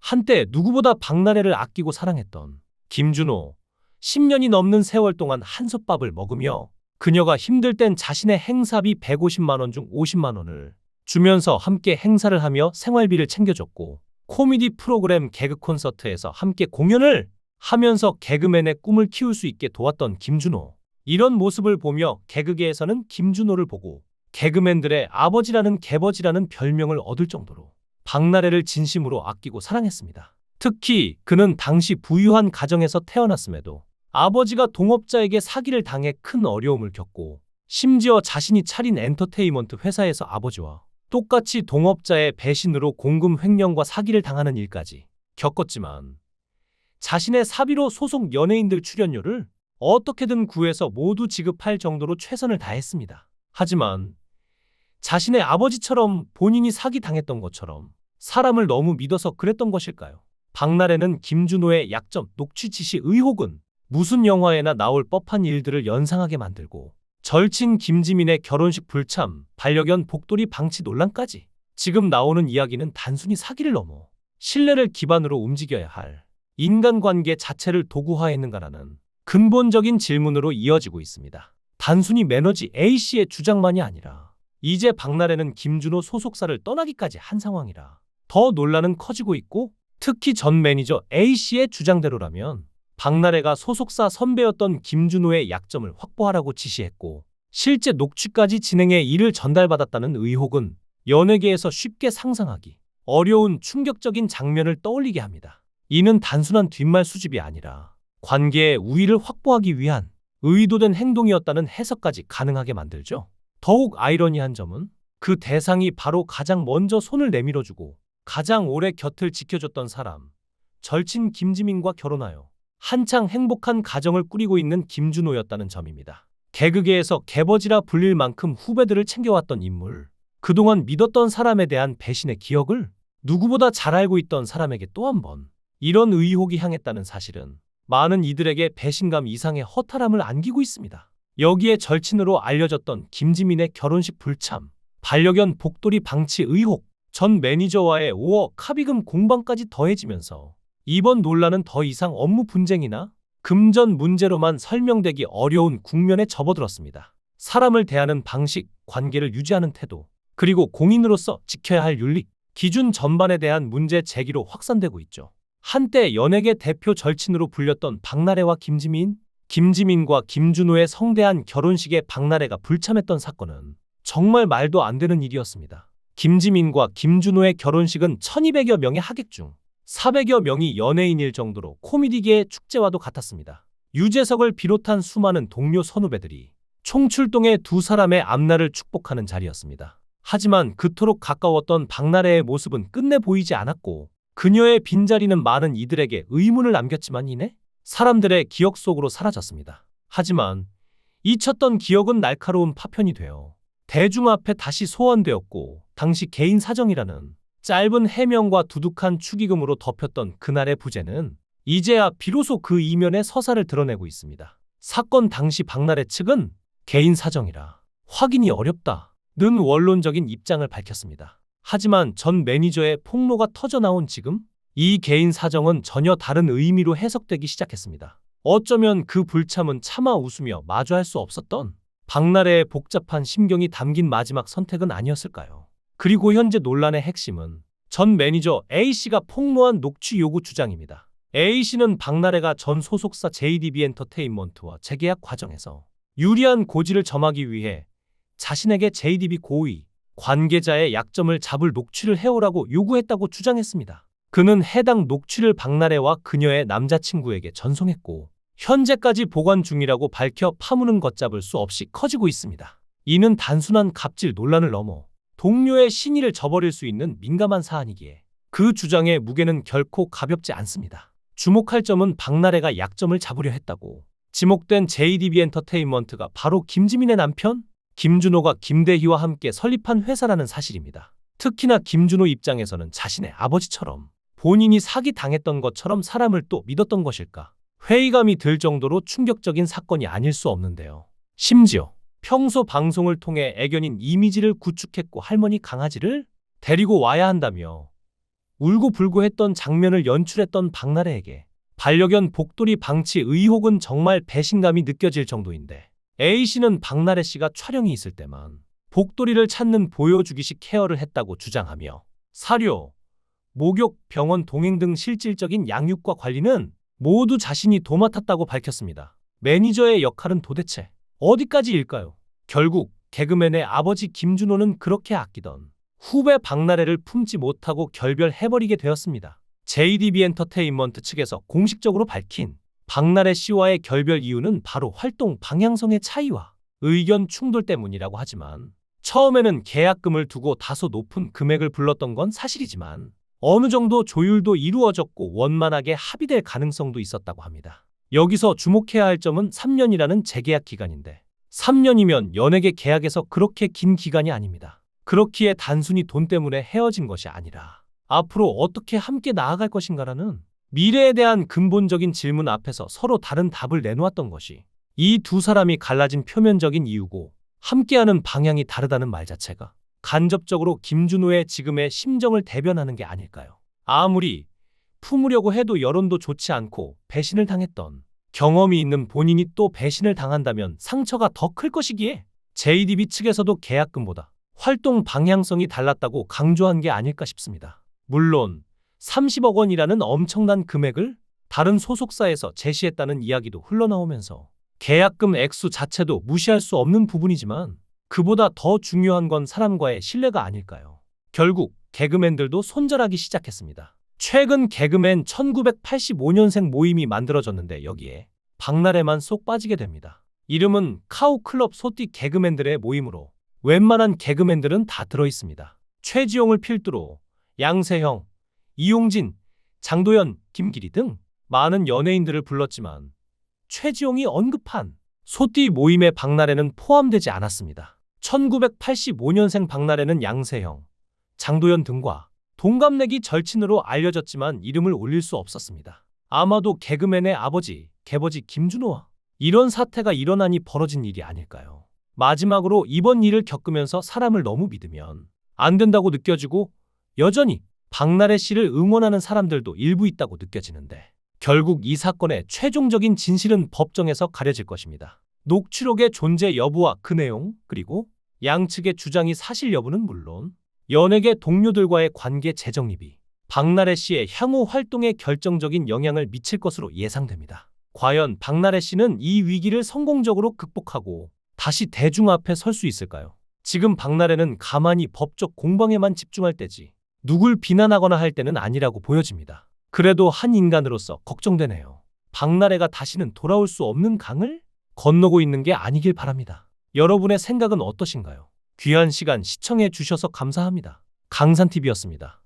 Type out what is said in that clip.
한때 누구보다 박나래를 아끼고 사랑했던 김준호. 10년이 넘는 세월 동안 한솥밥을 먹으며 그녀가 힘들 땐 자신의 행사비 150만 원 중 50만 원을 주면서 함께 행사를 하며 생활비를 챙겨줬고, 코미디 프로그램 개그 콘서트에서 함께 공연을 하면서 개그맨의 꿈을 키울 수 있게 도왔던 김준호. 이런 모습을 보며 개그계에서는 김준호를 보고 개그맨들의 아버지라는 개버지라는 별명을 얻을 정도로 박나래를 진심으로 아끼고 사랑했습니다. 특히 그는 당시 부유한 가정에서 태어났음에도 아버지가 동업자에게 사기를 당해 큰 어려움을 겪고, 심지어 자신이 차린 엔터테인먼트 회사에서 아버지와 똑같이 동업자의 배신으로 공금 횡령과 사기를 당하는 일까지 겪었지만, 자신의 사비로 소속 연예인들 출연료를 어떻게든 구해서 모두 지급할 정도로 최선을 다했습니다. 하지만 자신의 아버지처럼 본인이 사기당했던 것처럼 사람을 너무 믿어서 그랬던 것일까요? 박나래는 김준호의 약점, 녹취 지시 의혹은 무슨 영화에나 나올 법한 일들을 연상하게 만들고, 절친 김지민의 결혼식 불참, 반려견 복돌이 방치 논란까지 지금 나오는 이야기는 단순히 사기를 넘어 신뢰를 기반으로 움직여야 할 인간관계 자체를 도구화했는가라는 근본적인 질문으로 이어지고 있습니다. 단순히 매너지 A씨의 주장만이 아니라 이제 박나래는 김준호 소속사를 떠나기까지 한 상황이라 더 논란은 커지고 있고, 특히 전 매니저 A씨의 주장대로라면 박나래가 소속사 선배였던 김준호의 약점을 확보하라고 지시했고, 실제 녹취까지 진행해 이를 전달받았다는 의혹은 연예계에서 쉽게 상상하기 어려운 충격적인 장면을 떠올리게 합니다. 이는 단순한 뒷말 수집이 아니라 관계의 우위를 확보하기 위한 의도된 행동이었다는 해석까지 가능하게 만들죠. 더욱 아이러니한 점은 그 대상이 바로 가장 먼저 손을 내밀어주고 가장 오래 곁을 지켜줬던 사람, 절친 김지민과 결혼하여 한창 행복한 가정을 꾸리고 있는 김준호였다는 점입니다. 개그계에서 개버지라 불릴 만큼 후배들을 챙겨왔던 인물, 그동안 믿었던 사람에 대한 배신의 기억을 누구보다 잘 알고 있던 사람에게 또 한 번 이런 의혹이 향했다는 사실은 많은 이들에게 배신감 이상의 허탈함을 안기고 있습니다. 여기에 절친으로 알려졌던 김지민의 결혼식 불참, 반려견 복돌이 방치 의혹, 전 매니저와의 5억 합의금 공방까지 더해지면서 이번 논란은 더 이상 업무 분쟁이나 금전 문제로만 설명되기 어려운 국면에 접어들었습니다. 사람을 대하는 방식, 관계를 유지하는 태도, 그리고 공인으로서 지켜야 할 윤리, 기준 전반에 대한 문제 제기로 확산되고 있죠. 한때 연예계 대표 절친으로 불렸던 박나래와 김지민과 김준호의 성대한 결혼식에 박나래가 불참했던 사건은 정말 말도 안 되는 일이었습니다. 김지민과 김준호의 결혼식은 1200여 명의 하객 중 400여 명이 연예인일 정도로 코미디계의 축제와도 같았습니다. 유재석을 비롯한 수많은 동료 선후배들이 총출동해 두 사람의 앞날을 축복하는 자리였습니다. 하지만 그토록 가까웠던 박나래의 모습은 끝내 보이지 않았고, 그녀의 빈자리는 많은 이들에게 의문을 남겼지만 이내 사람들의 기억 속으로 사라졌습니다. 하지만 잊혔던 기억은 날카로운 파편이 되어 대중 앞에 다시 소환되었고, 당시 개인 사정이라는 짧은 해명과 두둑한 축의금으로 덮였던 그날의 부재는 이제야 비로소 그 이면의 서사를 드러내고 있습니다. 사건 당시 박나래 측은 개인 사정이라 확인이 어렵다는 원론적인 입장을 밝혔습니다. 하지만 전 매니저의 폭로가 터져나온 지금 이 개인 사정은 전혀 다른 의미로 해석되기 시작했습니다. 어쩌면 그 불참은 차마 웃으며 마주할 수 없었던 박나래의 복잡한 심경이 담긴 마지막 선택은 아니었을까요? 그리고 현재 논란의 핵심은 전 매니저 A씨가 폭로한 녹취 요구 주장입니다. A씨는 박나래가 전 소속사 JDB 엔터테인먼트와 재계약 과정에서 유리한 고지를 점하기 위해 자신에게 JDB 고위 관계자의 약점을 잡을 녹취를 해오라고 요구했다고 주장했습니다. 그는 해당 녹취를 박나래와 그녀의 남자친구에게 전송했고 현재까지 보관 중이라고 밝혀 파무는 걷잡을 수 없이 커지고 있습니다. 이는 단순한 갑질 논란을 넘어 동료의 신의를 저버릴 수 있는 민감한 사안이기에 그 주장의 무게는 결코 가볍지 않습니다. 주목할 점은 박나래가 약점을 잡으려 했다고 지목된 JDB 엔터테인먼트가 바로 김지민의 남편 김준호가 김대희와 함께 설립한 회사라는 사실입니다. 특히나 김준호 입장에서는 자신의 아버지처럼 본인이 사기당했던 것처럼 사람을 또 믿었던 것일까 회의감이 들 정도로 충격적인 사건이 아닐 수 없는데요. 심지어 평소 방송을 통해 애견인 이미지를 구축했고 할머니 강아지를 데리고 와야 한다며 울고불고했던 장면을 연출했던 박나래에게 반려견 복돌이 방치 의혹은 정말 배신감이 느껴질 정도인데, A씨는 박나래씨가 촬영이 있을 때만 복돌이를 찾는 보여주기식 케어를 했다고 주장하며 사료, 목욕, 병원 동행 등 실질적인 양육과 관리는 모두 자신이 도맡았다고 밝혔습니다. 매니저의 역할은 도대체 어디까지일까요? 결국 개그맨의 아버지 김준호는 그렇게 아끼던 후배 박나래를 품지 못하고 결별해버리게 되었습니다. JDB 엔터테인먼트 측에서 공식적으로 밝힌 박나래 씨와의 결별 이유는 바로 활동 방향성의 차이와 의견 충돌 때문이라고 하지만, 처음에는 계약금을 두고 다소 높은 금액을 불렀던 건 사실이지만 어느 정도 조율도 이루어졌고 원만하게 합의될 가능성도 있었다고 합니다. 여기서 주목해야 할 점은 3년이라는 재계약 기간인데, 3년이면 연예계 계약에서 그렇게 긴 기간이 아닙니다. 그렇기에 단순히 돈 때문에 헤어진 것이 아니라 앞으로 어떻게 함께 나아갈 것인가라는 미래에 대한 근본적인 질문 앞에서 서로 다른 답을 내놓았던 것이 이 두 사람이 갈라진 표면적인 이유고, 함께하는 방향이 다르다는 말 자체가 간접적으로 김준호의 지금의 심정을 대변하는 게 아닐까요? 아무리 품으려고 해도 여론도 좋지 않고 배신을 당했던 경험이 있는 본인이 또 배신을 당한다면 상처가 더 클 것이기에 JDB 측에서도 계약금보다 활동 방향성이 달랐다고 강조한 게 아닐까 싶습니다. 물론 30억 원이라는 엄청난 금액을 다른 소속사에서 제시했다는 이야기도 흘러나오면서 계약금 액수 자체도 무시할 수 없는 부분이지만, 그보다 더 중요한 건 사람과의 신뢰가 아닐까요? 결국 개그맨들도 손절하기 시작했습니다. 최근 개그맨 1985년생 모임이 만들어졌는데 여기에 박나래만 쏙 빠지게 됩니다. 이름은 카우클럽 소띠 개그맨들의 모임으로 웬만한 개그맨들은 다 들어있습니다. 최지용을 필두로 양세형, 이용진, 장도연, 김기리 등 많은 연예인들을 불렀지만 최지용이 언급한 소띠 모임에 박나래는 포함되지 않았습니다. 1985년생 박나래는 양세형, 장도연 등과 동갑내기 절친으로 알려졌지만 이름을 올릴 수 없었습니다. 아마도 개그맨의 아버지, 개버지 김준호와 이런 사태가 일어나니 벌어진 일이 아닐까요? 마지막으로 이번 일을 겪으면서 사람을 너무 믿으면 안 된다고 느껴지고 여전히 박나래 씨를 응원하는 사람들도 일부 있다고 느껴지는데, 결국 이 사건의 최종적인 진실은 법정에서 가려질 것입니다. 녹취록의 존재 여부와 그 내용, 그리고 양측의 주장이 사실 여부는 물론 연예계 동료들과의 관계 재정립이 박나래 씨의 향후 활동에 결정적인 영향을 미칠 것으로 예상됩니다. 과연 박나래 씨는 이 위기를 성공적으로 극복하고 다시 대중 앞에 설 수 있을까요? 지금 박나래는 가만히 법적 공방에만 집중할 때지 누굴 비난하거나 할 때는 아니라고 보여집니다. 그래도 한 인간으로서 걱정되네요. 박나래가 다시는 돌아올 수 없는 강을 건너고 있는 게 아니길 바랍니다. 여러분의 생각은 어떠신가요? 귀한 시간 시청해 주셔서 감사합니다. 강산TV였습니다.